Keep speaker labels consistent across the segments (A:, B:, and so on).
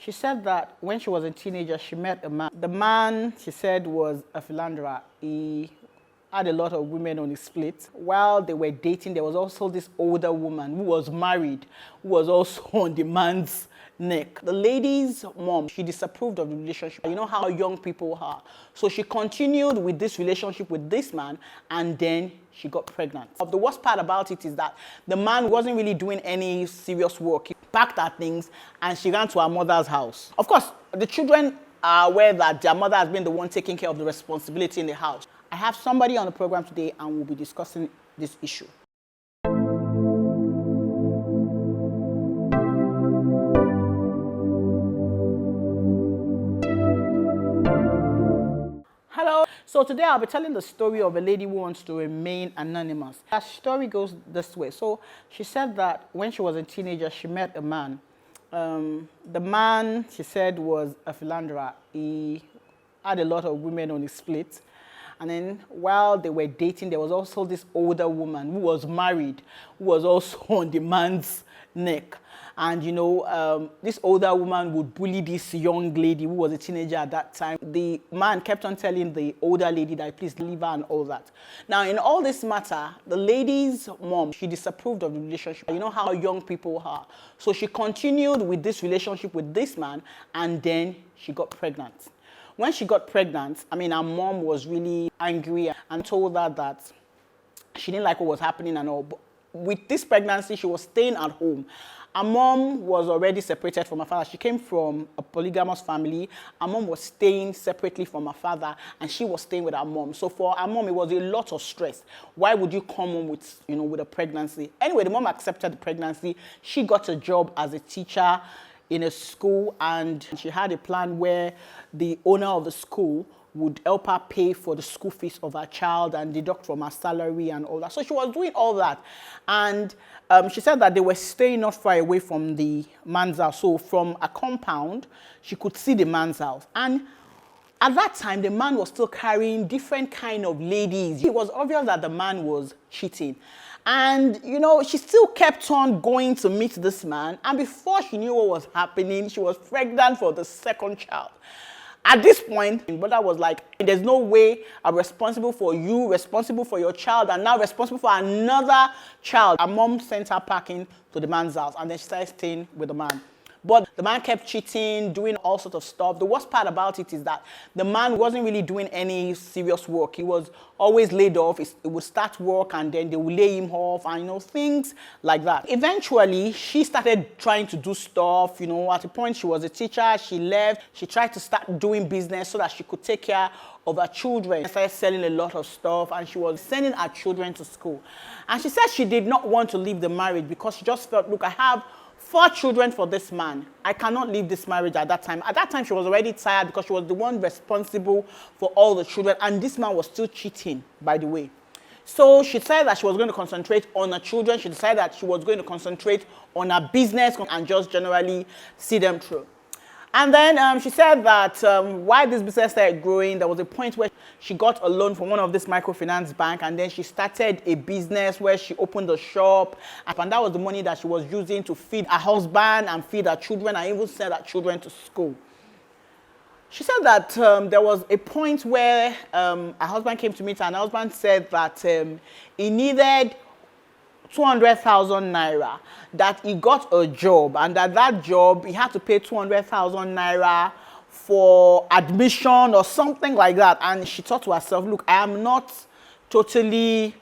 A: She said that when she was a teenager, she met a man. The man, she said, was a philanderer. He had a lot of women on his plate. While they were dating, there was also this older woman who was married, who was also on the man's neck. The lady's mom, she disapproved of the relationship. You know how young people are. So she continued with this relationship with this man, and then she got pregnant. The worst part about it is that the man wasn't really doing any serious work. He packed her things and she ran to her mother's house. Of course, the children are aware that their mother has been the one taking care of the responsibility in the house. I have somebody on the program today and we'll be discussing this issue. Hello. So today I'll be telling the story of a lady who wants to remain anonymous. Her story goes this way. So she said that when she was a teenager, she met a man. The man, she said, was a philanderer. He had a lot of women on his plate. And then while they were dating, there was also this older woman who was married, who was also on the man's neck. And, you know, this older woman would bully this young lady who was a teenager at that time. The man kept on telling the older lady that please leave her and all that. Now, in all this matter, the lady's mom, she disapproved of the relationship. You know how young people are. So she continued with this relationship with this man, and then she got pregnant. When she got pregnant, I mean, her mom was really angry and told her that she didn't like what was happening and all. But with this pregnancy, she was staying at home. Her mom was already separated from her father. She came from a polygamous family. Her mom was staying separately from her father, and she was staying with her mom. So for her mom, it was a lot of stress. Why would you come home with, you know, with a pregnancy? Anyway, the mom accepted the pregnancy. She got a job as a teacher in a school, and she had a plan where the owner of the school would help her pay for the school fees of her child and deduct from her salary and all that. So she was doing all that. And she said that they were staying not far away from the man's house. So from a compound, she could see the man's house. And at that time, the man was still carrying different kind of ladies. It was obvious that the man was cheating. And, you know, she still kept on going to meet this man. And before she knew what was happening, she was pregnant for the second child. At this point, my brother was like, there's no way I'm responsible for you, responsible for your child, and now responsible for another child. Her mom sent her packing to the man's house, and then she started staying with the man. But the man kept cheating, doing all sorts of stuff. The worst part about it is that the man wasn't really doing any serious work. He was always laid off. He would start work and then they would lay him off and, you know, things like that. Eventually, she started trying to do stuff. You know, at a point, she was a teacher. She left. She tried to start doing business so that she could take care of her children. She started selling a lot of stuff and she was sending her children to school. And she said she did not want to leave the marriage because she just felt, look, I have 4 children for this man. I cannot leave this marriage at that time. At that time, she was already tired because she was the one responsible for all the children. And this man was still cheating, by the way. So she said that she was going to concentrate on her children. She decided that she was going to concentrate on her business and just generally see them through. And then she said that while this business started growing, there was a point where she got a loan from one of this microfinance bank, and then she started a business where she opened a shop, and that was the money that she was using to feed her husband and feed her children and even send her children to school. She said that there was a point where her husband came to meet her, and her husband said that he needed 200,000 naira, that he got a job, and that job he had to pay 200,000 naira for admission or something like that. And she thought to herself, look, I am not totally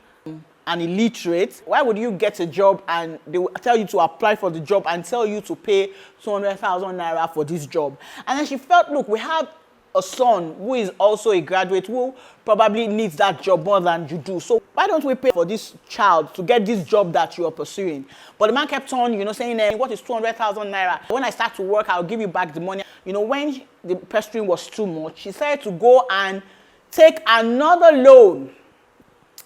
A: an illiterate. Why would you get a job and they will tell you to apply for the job and tell you to pay 200,000 naira for this job? And then she felt, look, we have a son who is also a graduate who probably needs that job more than you do. So why don't we pay for this child to get this job that you are pursuing? But the man kept on, you know, saying, what is 200,000 naira? When I start to work, I'll give you back the money. You know, when the pestering was too much, she decided to go and take another loan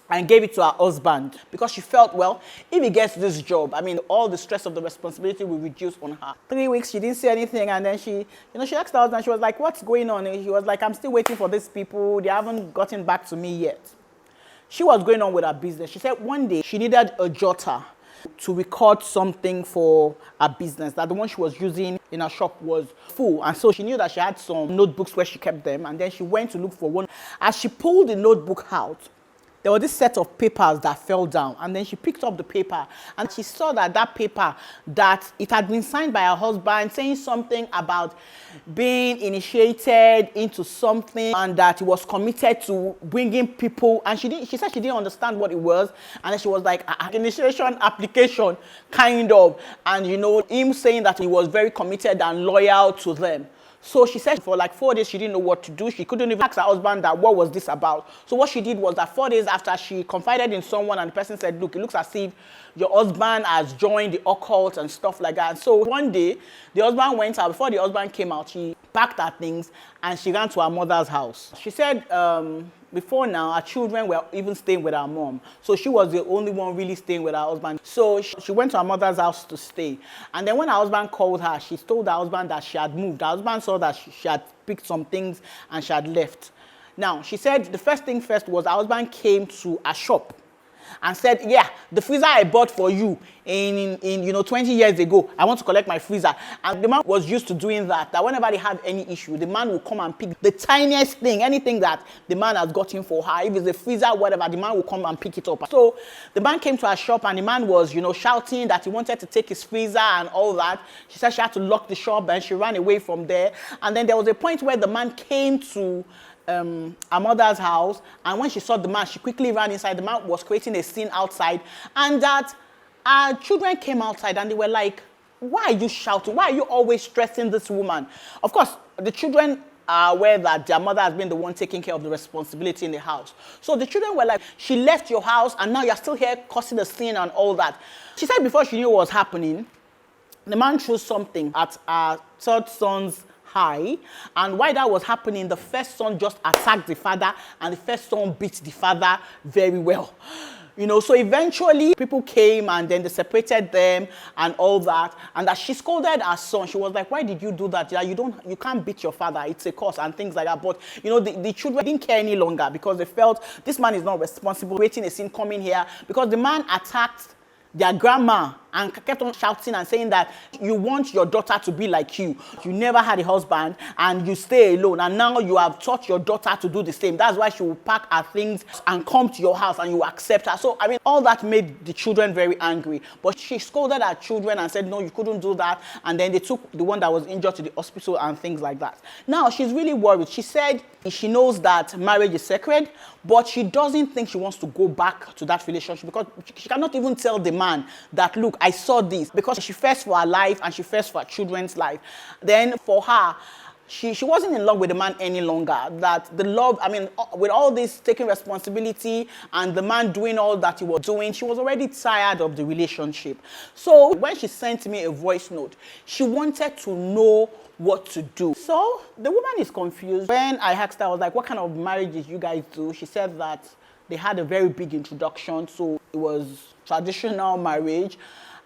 A: and gave it to her husband because she felt, well, if he gets this job, I mean, all the stress of the responsibility will reduce on her. 3 weeks, she didn't say anything, and then she asked her husband, she was like, what's going on? And he was like, I'm still waiting for these people. They haven't gotten back to me yet. She was going on with her business. She said one day she needed a jotter. to record something for her business, that the one she was using in her shop was full. And so she knew that she had some notebooks where she kept them. And then she went to look for one. As she pulled the notebook out, there was this set of papers that fell down, and then she picked up the paper and she saw that paper, that it had been signed by her husband saying something about being initiated into something and that he was committed to bringing people, and she said she didn't understand what it was, and then she was like, initiation application kind of, and him saying that he was very committed and loyal to them. So she said for like 4 days, she didn't know what to do. She couldn't even ask her husband that what was this about. So what she did was that 4 days after, she confided in someone, and the person said, look, it looks as if your husband has joined the occult and stuff like that. So one day, the husband went out. Before the husband came out, she packed her things and she ran to her mother's house. She said before now, her children were even staying with her mom. So she was the only one really staying with her husband. So she went to her mother's house to stay. And then when her husband called her, she told her husband that she had moved. Her husband saw that she had picked some things and she had left. Now, she said the first thing first was her husband came to a shop and said, yeah, the freezer I bought for you in 20 years ago, I want to collect my freezer. And the man was used to doing that whenever they have any issue, the man will come and pick the tiniest thing, anything that the man has gotten for her. If it's a freezer, whatever, the man will come and pick it up. So the man came to her shop and the man was, shouting that he wanted to take his freezer and all that. She said she had to lock the shop and she ran away from there. And then there was a point where the man came to her mother's house, and when she saw the man, she quickly ran inside. The man was creating a scene outside, and that our children came outside and they were like, why are you shouting? Why are you always stressing this woman? Of course, the children are aware that their mother has been the one taking care of the responsibility in the house. So the children were like, she left your house and now you're still here causing a scene and all that. She said before she knew what was happening, the man threw something at her third son's high, and while that was happening, the first son just attacked the father, and the first son beat the father very well. So eventually people came and then they separated them and all that. And as she scolded her son, she was like, why did you do that? Yeah, you can't beat your father. It's a curse and things like that. But, the children didn't care any longer because they felt this man is not responsible, waiting a scene coming here, because the man attacked their grandma and kept on shouting and saying that you want your daughter to be like you. You never had a husband and you stay alone, and now you have taught your daughter to do the same. That's why she will pack her things and come to your house and you accept her. So, all that made the children very angry. But she scolded her children and said, no, you couldn't do that. And then they took the one that was injured to the hospital and things like that. Now, she's really worried. She said she knows that marriage is sacred, but she doesn't think she wants to go back to that relationship because she cannot even tell the man that, look, I saw this, because she fears for her life and she fears for her children's life. Then for her, she wasn't in love with the man any longer. That the love, with all this taking responsibility and the man doing all that he was doing, she was already tired of the relationship. So when she sent me a voice note, she wanted to know what to do. So the woman is confused. When I asked her, I was like, what kind of marriages you guys do? She said that they had a very big introduction, so it was traditional marriage.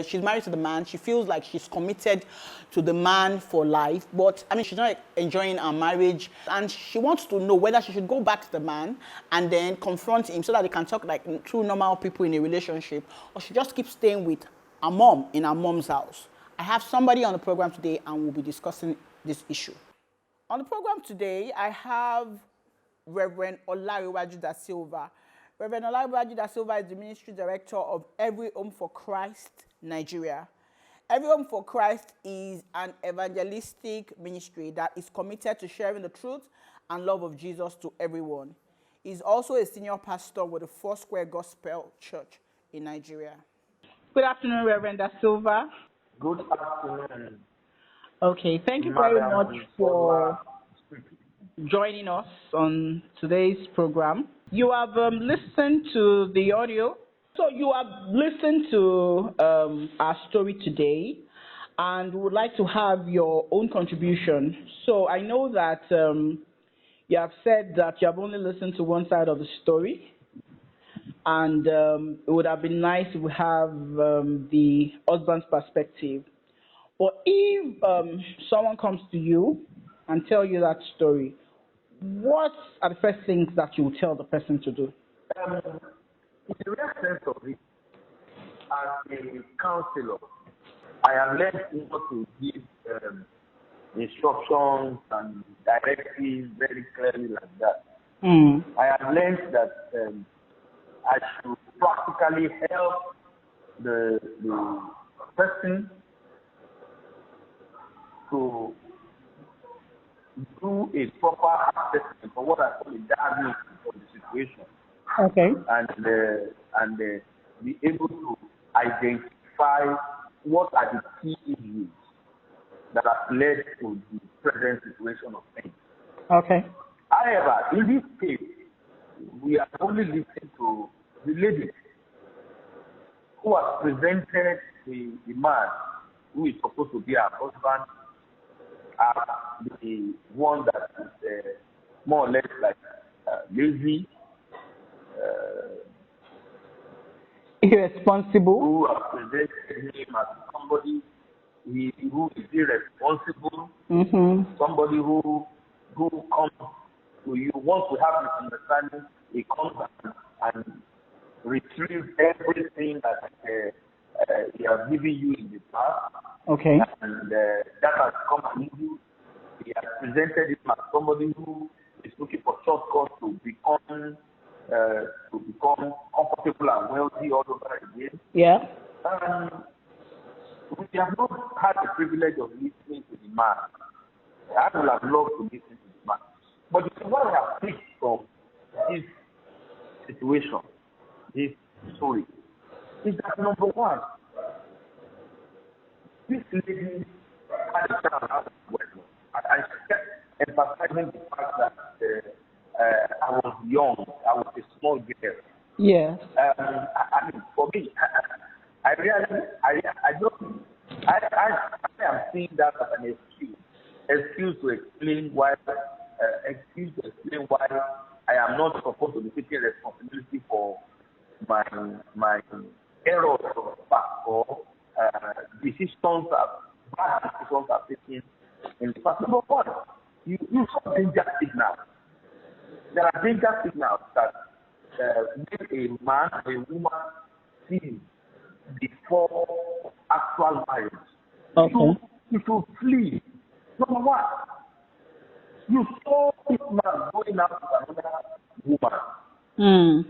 A: She's married to the man. She feels like she's committed to the man for life, but she's not enjoying her marriage, and she wants to know whether she should go back to the man and then confront him so that they can talk like two normal people in a relationship, or she just keeps staying with her mom in her mom's house. I have somebody on the program today and we'll be discussing this issue. On the program today, I have Reverend Olariwaju da Silva. Reverend Olariwaju da Silva is the Ministry Director of Every Home for Christ, Nigeria. Every Home for Christ is an evangelistic ministry that is committed to sharing the truth and love of Jesus to everyone. He's also a senior pastor with the Foursquare Gospel Church in Nigeria. Good afternoon, Reverend da Silva.
B: Good afternoon.
A: Okay, thank you very much for joining us on today's program. You have listened to the audio. So you have listened to our story today, and we would like to have your own contribution. So I know that you have said that you have only listened to one side of the story, and it would have been nice if we have the husband's perspective. But if someone comes to you and tell you that story, what are the first things that you will tell the person to do?
B: In the real sense of it, as a counselor, I have learned not to give instructions and directives very clearly like that. I have learned that I should practically help the person to do a proper assessment of what I call a diagnosis of the situation.
A: Okay.
B: And be able to identify what are the key issues that have led to the present situation of things.
A: Okay.
B: However, in this case, we are only listening to the lady who has presented the man who is supposed to be her husband as the one that is more or less like lazy,
A: irresponsible.
B: who has presented him as somebody who is irresponsible, somebody who comes to you once we have this understanding, he comes and retrieves everything that he has given you in the past.
A: Okay.
B: And that has come to you. He has presented him as somebody who is looking for shortcuts to become comfortable and wealthy all over again.
A: Yeah.
B: We have not had the privilege of listening to the man. I would have loved to listen to the man. But what I have picked from this situation, this story, is that number one, this lady had a child out of wedlock. I kept emphasizing the fact that I was young, I was a small girl.
A: Yes.
B: I mean, for me, I am seeing that as an excuse to explain why I am not supposed to be taking responsibility for my errors of the past or bad decisions I've taken in the past. Number one, you saw danger signals. There are danger signals that when a man or a woman sees before actual marriage.
A: Okay.
B: You should flee. Number one, you saw this man going out with another woman.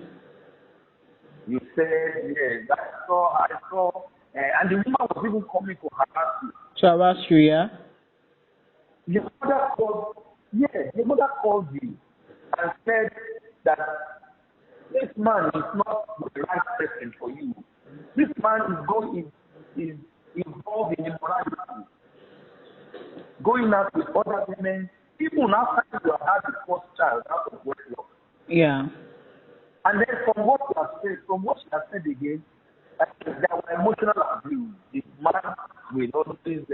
B: You said, yes, I saw, and the woman was even coming to harass you.
A: To harass you, yeah?
B: The mother called you and said that this man is not the right person for you. This man is involved in immorality, going out with other women, even after you have had the first child out of wedlock.
A: Yeah.
B: And then from what she has said again, there were emotional abuse. The man will always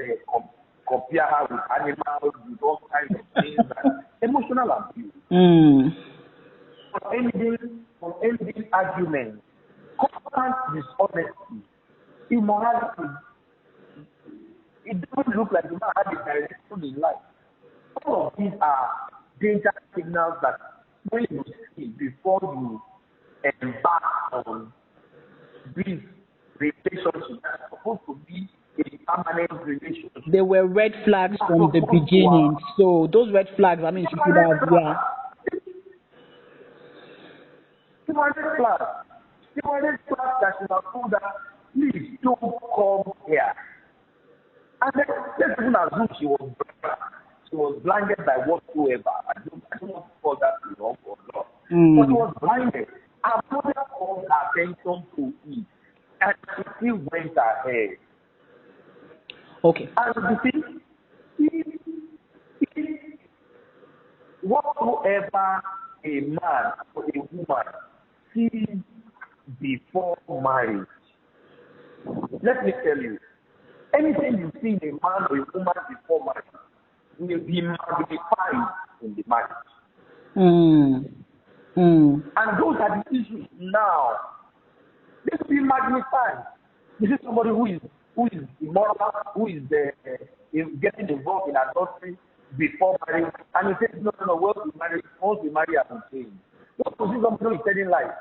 B: compare her with animals, with all kinds of things. Emotional abuse. From ending arguments, constant dishonesty, immorality. It doesn't look like the man had a direction in life. All of these are danger signals that when you see before you embark on this relationship that's supposed to be a permanent relationship.
A: There were red flags from the beginning. So those red flags, I mean, she could have, yeah.
B: There were red flags. There were red flags that she have told her, please don't come here. And then let's even assume she was blinded by whatsoever. I don't want to call that wrong or not. But she was blinded. Her mother called attention to it. And she still went ahead.
A: Okay.
B: And you see, whatsoever a man or a woman sees before marriage, let me tell you, anything you see in a man or a woman before marriage will be magnified in the marriage. And those are the issues now. They will be magnified. You see somebody who is immoral, who is getting involved in adultery before marriage, and you say, no, once we marry, I will change. What to see somebody who is telling lies?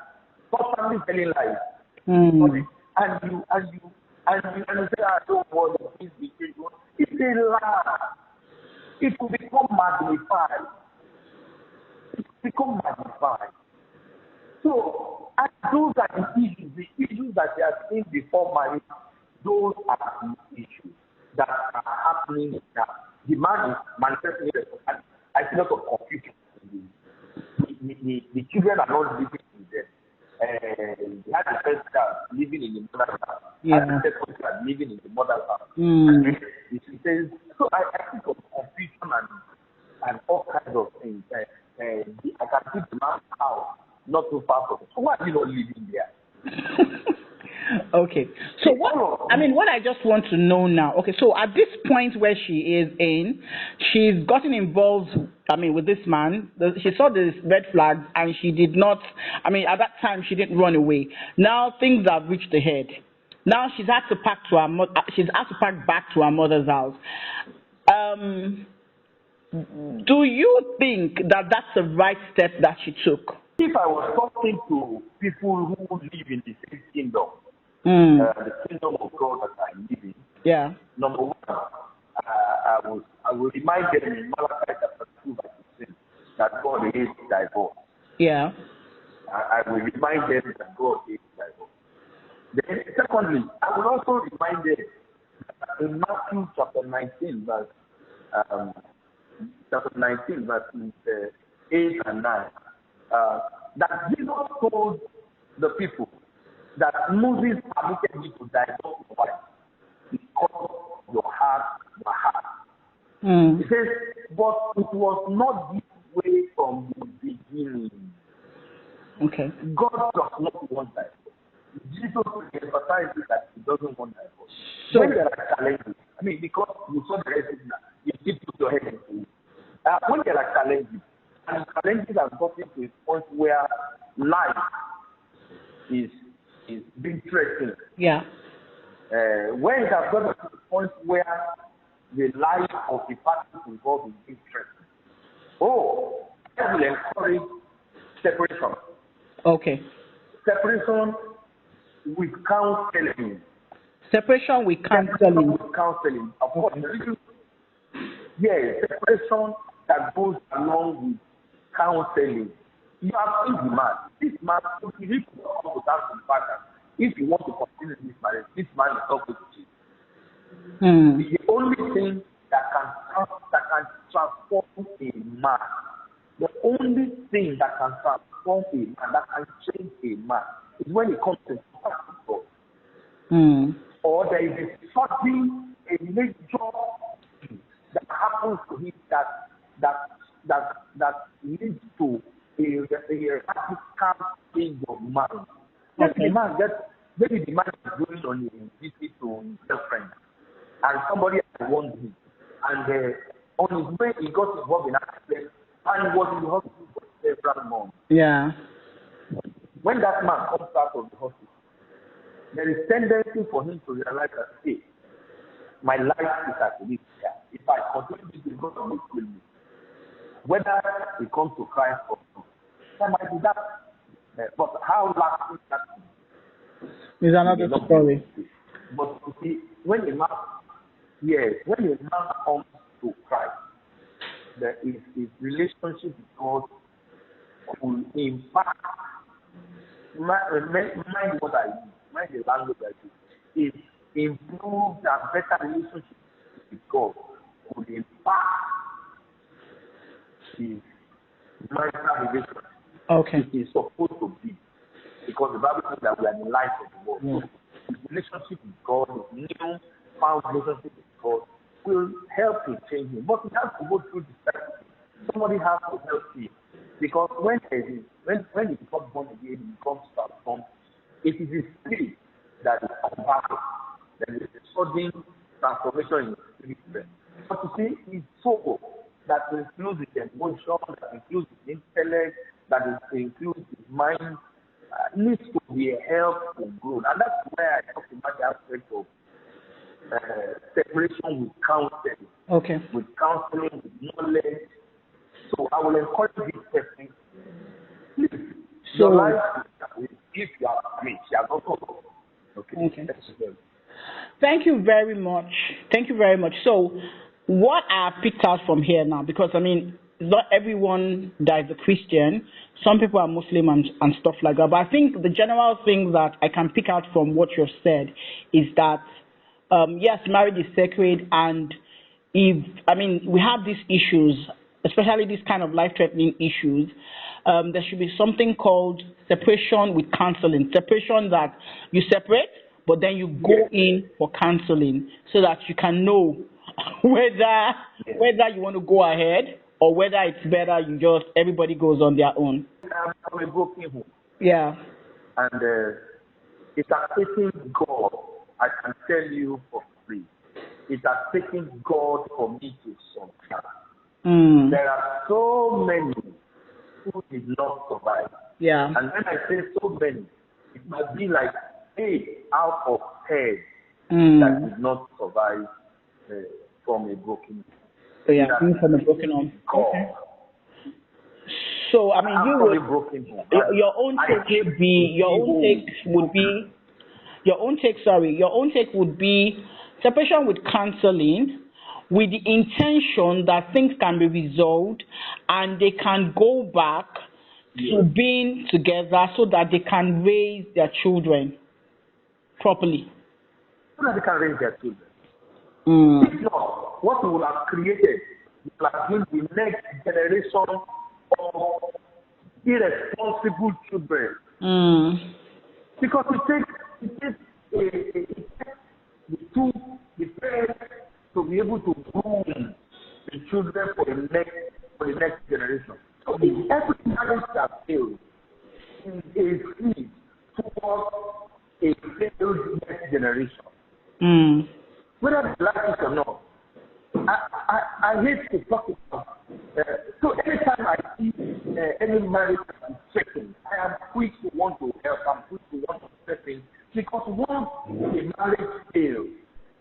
B: Constantly telling lies. and you say, I don't want this between you. It's a lie. It will become magnified. It will become magnified. So, and those are the issues that they are seeing before marriage. Those are the issues that are happening now. The man is manifesting it, and I see a lot of confusion. The children are not living with them. They had the first child living in the mother's house.
A: Yeah.
B: And the second child living in the mother's house. It says, so I think of confusion and all kinds of things. I can see the man's house not too far from it. So why are you not living there?
A: Okay. So what I just want to know now, okay, so at this point where she is in, she's gotten involved, with this man. She saw this red flags and she did not, at that time she didn't run away. Now things have reached the head. Now she's had to pack back to her mother's house. Do you think that that's the right step that she took?
B: If I was talking to people who live in the same kingdom, the kingdom of God that I live in,
A: yeah.
B: Number one, I will remind them in Malachi chapter 2 verse 16 that God hates divorce.
A: Yeah.
B: I will remind them that God hates divorce. Then, secondly, I will also remind them that in Matthew chapter 19 verse 8 and 9, that Jesus told the people that Moses permitted you to divorce your wife because your heart. He says, but it was not this way from the beginning.
A: Okay.
B: God does not want divorce. Jesus emphasizes that he doesn't want divorce.
A: So,
B: when there are challenges, because you saw the rest, you keep put your head into it. When there are challenges, and challenges have gotten to a point where life is being threatened.
A: Yeah.
B: When it has gotten to the point where the life of the parties involved is being threatened, I will encourage separation.
A: Okay.
B: Separation with counseling.
A: Separation with counseling.
B: Of course, separation that goes along with counseling. You have seen the man. This man, if you need to come without some partner, if you want to continue this marriage, this man is not going to change. The only thing that can transform a man, the only thing that can transform a man, that can change a man, is when it comes to God. Or there is a major thing that happens to him that leads to a radical change of mind.
A: Okay.
B: Maybe the man is going on a visit to his girlfriend, and somebody has warned him, and on his way he got involved in an accident, and he was in the hospital for several months.
A: Yeah.
B: When that man comes out of the hospital, there is tendency for him to realize that, hey, my life is at risk here. If I continue this, God will kill me. Whether it comes to Christ or not, that might be that. But how lasting that
A: is another story.
B: But you see, when a man comes to Christ, his relationship with God will impact. Mind what I use, mind the language I use. It improves a better relationship with God will impact his marital relationship.
A: Okay.
B: It is supposed to be, because the Bible says that we are the light of the world.
A: Yeah.
B: So his relationship with God, his new found relationship with God, will help him change him. But he has to go through the steps. Somebody has to help him. Because when he becomes born again, he becomes transformed, it is his spirit that is converted. There is a sudden transformation in his spirit. But you see, his soul that includes his emotion, that includes his intellect, that includes his mind, needs to be helped to grow. And that's where I talk about the aspect of separation with counseling.
A: Okay.
B: With counseling, with knowledge. So I will encourage this person. Please, your life, if you are, she has also. Okay.
A: Okay. Thank you very much. Thank you very much. So, what I have picked out from here now, because I mean, not everyone that is a Christian. Some people are Muslim and stuff like that. But I think the general thing that I can pick out from what you've said is that, yes, marriage is sacred, and if I mean we have these issues, especially these kind of life-threatening issues, there should be something called separation with counseling. Separation that you separate, but then you go in for counseling so that you can know whether you want to go ahead or whether it's better you just everybody goes on their own.
B: I'm a broken home.
A: Yeah.
B: And it has taken God, I can tell you for free, it has taken God for me to survive. There are so many who did not survive.
A: Yeah.
B: And when I say so many, it might be like 8 out of 10 that did not survive from a broken home.
A: So yeah, from a broken home. Okay. So I mean, you would your own take would be your own take would be separation with counseling, with the intention that things can be resolved and they can go back to being together so that they can raise their children properly.
B: So that they can raise their children. If not, what we will have created will have been the next generation of irresponsible children. Because it takes the parents to be able to groom the children for the next generation. So if every marriage that fails is a seed towards a failed next generation. Whether they like it or not, I hate to talk about. So anytime I see any marriage that is shaking, I am quick to want to help. I'm quick to want to step in, because once a marriage fails,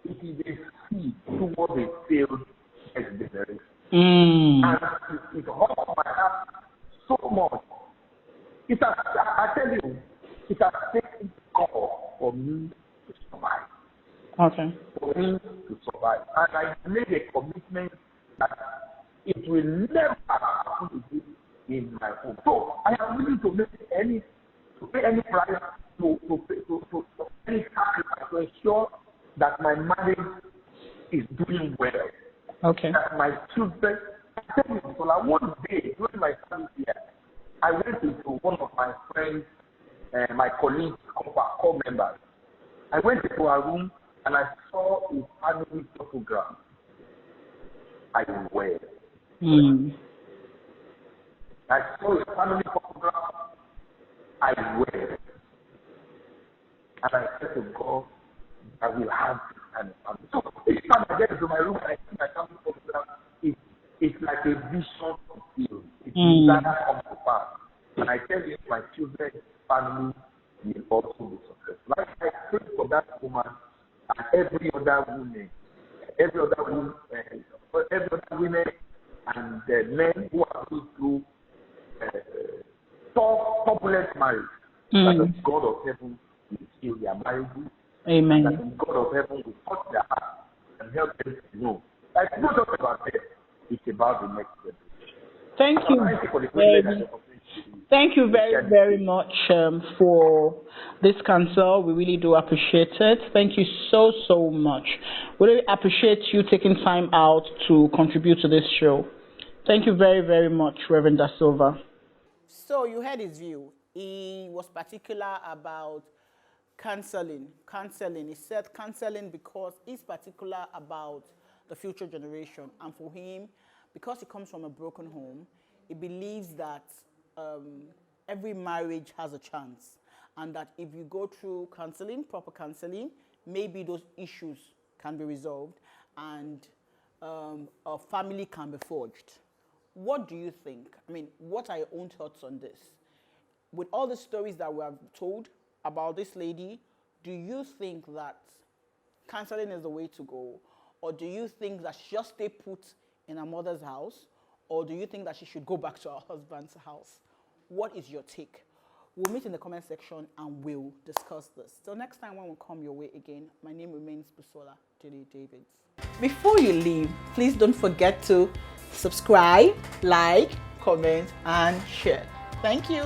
B: it is a seed towards a failed next generation. And it hurts my heart so much. I tell you, it has taken God for me to survive.
A: Okay.
B: For me to survive. And I made a commitment that it will never happen to me in my home. So I am willing to pay any price, to any sacrifice to ensure that my marriage is doing well.
A: Okay.
B: That my children, I tell you, so one day during my family year, I went into one of my friends, my colleagues, core members. I went into a room and I saw a family photograph. I wept. I saw a family photograph. I wept. And I said to God, I will have this kind of family. So each time I get into my room and I see my family photograph, it's like a vision fulfilled. It's that comes to pass. And I tell you, my children's family will also be successful. Like I pray for that woman and every other woman and the men who are going through turbulent marriage. That the God of heaven will heal their marriages.
A: Amen.
B: That the God of heaven will touch their heart and help them to know. Like, it's not just about them, it's about the next generation.
A: Thank you very, very much for this counsel. We really do appreciate it. Thank you so, so much. We really appreciate you taking time out to contribute to this show. Thank you very, very much, Reverend Da Silva. So you heard his view. He was particular about counseling. He said counseling because he's particular about the future generation. And for him, because he comes from a broken home, he believes that every marriage has a chance, and that if you go through counseling, proper counseling, maybe those issues can be resolved and a family can be forged. What do you think? I mean, what are your own thoughts on this? With all the stories that we have told about this lady, do you think that counseling is the way to go? Or do you think that she just stay put in her mother's house? Or do you think that she should go back to her husband's house? What is your take? We'll meet in the comment section and we'll discuss this. Till next time when we come your way again, my name remains Busola dele-davids. Before you leave, please don't forget to subscribe, like, comment, and share. Thank you.